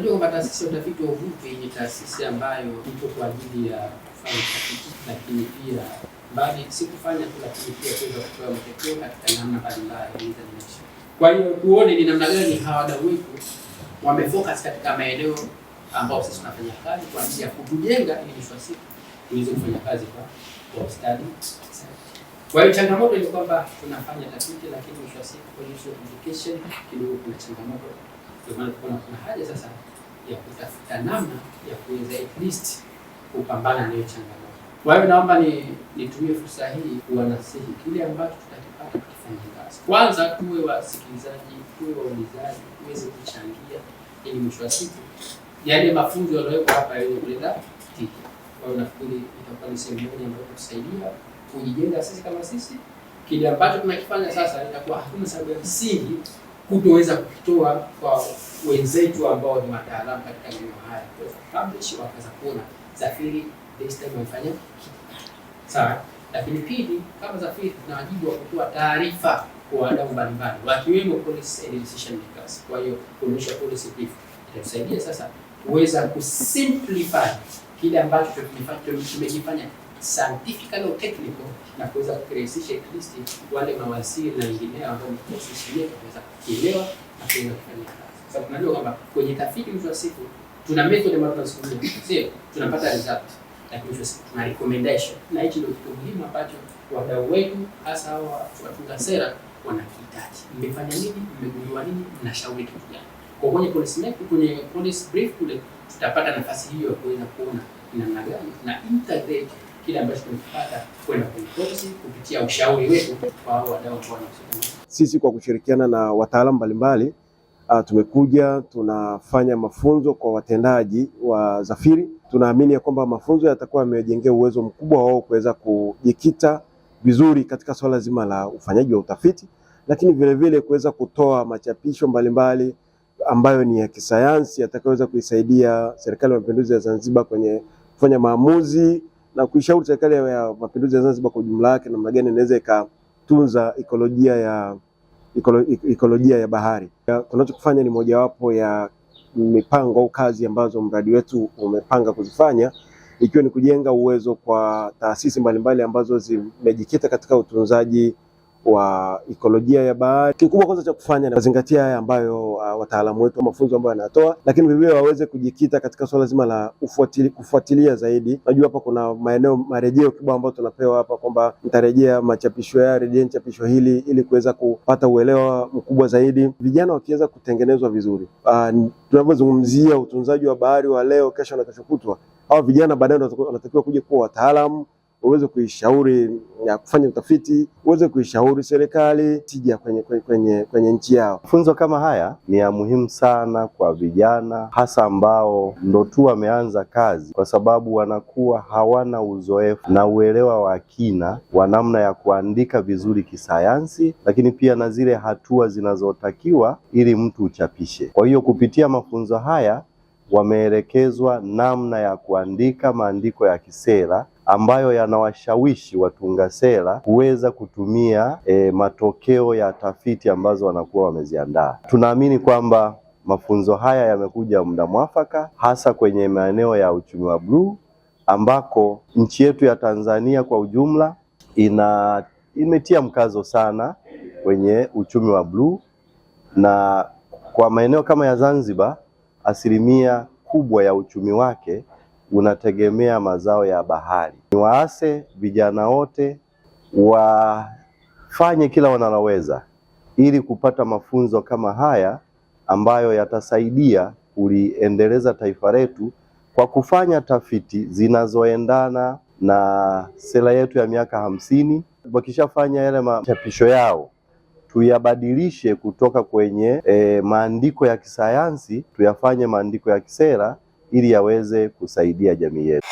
Unajua kwamba taasisi ya utafiti wa uvuvi ni taasisi ambayo ipo kwa ajili ya kufanya utafiti, lakini pia bali si kufanya tu, lakini pia kuweza kutoa matokeo katika namna mbalimbali za maisha. Kwa hiyo tuone ni namna gani hawa wadau wetu wamefocus katika maeneo ambayo sisi tunafanya kazi kwa ajili ya kutujenga ili mwisho wa siku tuweze kufanya kazi kwa ustadi. Kwa hiyo changamoto ni kwamba tunafanya tafiti, lakini mwisho wa siku kwenye application kidogo kuna changamoto. Kwa maana kuna haja sasa ya kutafuta namna ya kuweza at least kupambana na hiyo changamoto. Kwa hiyo naomba nitumie fursa hii kuwanasihi kile ambacho tutakipata kufanya kazi. Kwanza tuwe wasikilizaji, tuwe waulizaji, tuweze kuchangia ili mwisho wa siku yale mafunzo yaliyowekwa hapa yaweze kuleta tija. Kwa hiyo nafikiri itakuwa ni sehemu moja ambayo itatusaidia kujijenga sisi kama sisi. Kile ambacho tunakifanya sasa itakuwa hakuna sababu ya msingi kutoweza kukitoa kwa wenzetu ambao ni wataalamu katika maeneo haya. Kwa publish wakaweza kuona Zafiri this time wamefanya sawa. Lakini pili, kama Zafiri tuna wajibu wa kutoa taarifa kwa wadau mbalimbali wakiwemo policy and decision makers. Kwa hiyo kuonyesha policy brief itatusaidia sasa kuweza kusimplify kile ambacho tumekifanya scientifically au technical na kuweza kurahisisha at least wale mawaziri na wengineo ambao mtasaidia kuweza kuelewa na kuweza kufanya kazi. Sababu tunajua kwamba kwenye tafiti mwisho wa siku tuna method ambayo tunasubiri, sio tunapata result, lakini mwisho wa siku tuna recommendation, na hicho ndio kitu muhimu ambacho wadau wetu hasa watunga sera wanakihitaji. Mmefanya nini? Mmegundua nini? Mnashauri kitu gani? Kwa kwenye policy make, kwenye policy brief kule tutapata nafasi hiyo ya kuweza kuona namna gani na integrate kile ambacho tunapata kwenda kwenye policy kupitia ushauri wetu kwa wadau ambao wanahusika. Sisi kwa kushirikiana na wataalamu mbalimbali tumekuja tunafanya mafunzo kwa watendaji wa Zafiri. Tunaamini ya kwamba mafunzo yatakuwa yamejengea uwezo mkubwa wao kuweza kujikita vizuri katika swala zima la ufanyaji wa utafiti, lakini vile vile kuweza kutoa machapisho mbalimbali ambayo ni ya kisayansi yatakayoweza kuisaidia Serikali ya Mapinduzi ya Zanzibar kwenye kufanya maamuzi na kuishauri Serikali ya Mapinduzi ya Zanzibar kwa ujumla wake namna gani inaweza ikatunza ekolojia ya bahari. Tunachokufanya ni mojawapo ya mipango au kazi ambazo mradi wetu umepanga kuzifanya, ikiwa ni kujenga uwezo kwa taasisi mbalimbali ambazo zimejikita katika utunzaji wa ekolojia ya bahari. Kikubwa kwanza cha kufanya ni kuzingatia haya ambayo wataalamu wetu mafunzo ambayo wanatoa, lakini vivyo waweze kujikita katika swala zima la kufuatilia zaidi. Najua hapa kuna maeneo marejeo kibao ambayo tunapewa hapa kwamba mtarejea machapisho ya rejea chapisho hili ili kuweza kupata uelewa mkubwa zaidi. Vijana wakiweza kutengenezwa vizuri, tunapozungumzia utunzaji wa bahari wa leo, kesho na kesho kutwa, hao vijana baadaye wanatakiwa kuja kuwa wataalamu, uweze kuishauri ya kufanya utafiti, uweze kuishauri serikali tija kwenye nchi yao. Mafunzo kama haya ni ya muhimu sana kwa vijana, hasa ambao ndo tu wameanza kazi, kwa sababu wanakuwa hawana uzoefu na uelewa wa kina wa namna ya kuandika vizuri kisayansi, lakini pia na zile hatua zinazotakiwa ili mtu uchapishe. Kwa hiyo kupitia mafunzo haya wameelekezwa namna ya kuandika maandiko ya kisera ambayo yanawashawishi watunga sera kuweza kutumia matokeo ya tafiti ambazo wanakuwa wameziandaa. Tunaamini kwamba mafunzo haya yamekuja muda mwafaka, hasa kwenye maeneo ya uchumi wa bluu ambako nchi yetu ya Tanzania kwa ujumla imetia mkazo sana kwenye uchumi wa bluu, na kwa maeneo kama ya Zanzibar asilimia kubwa ya uchumi wake unategemea mazao ya bahari. Niwaase vijana wote wafanye kila wanaloweza ili kupata mafunzo kama haya ambayo yatasaidia kuliendeleza taifa letu kwa kufanya tafiti zinazoendana na sera yetu ya miaka 50. Wakishafanya yale machapisho yao tuyabadilishe kutoka kwenye maandiko ya kisayansi tuyafanye maandiko ya kisera ili yaweze kusaidia jamii yetu.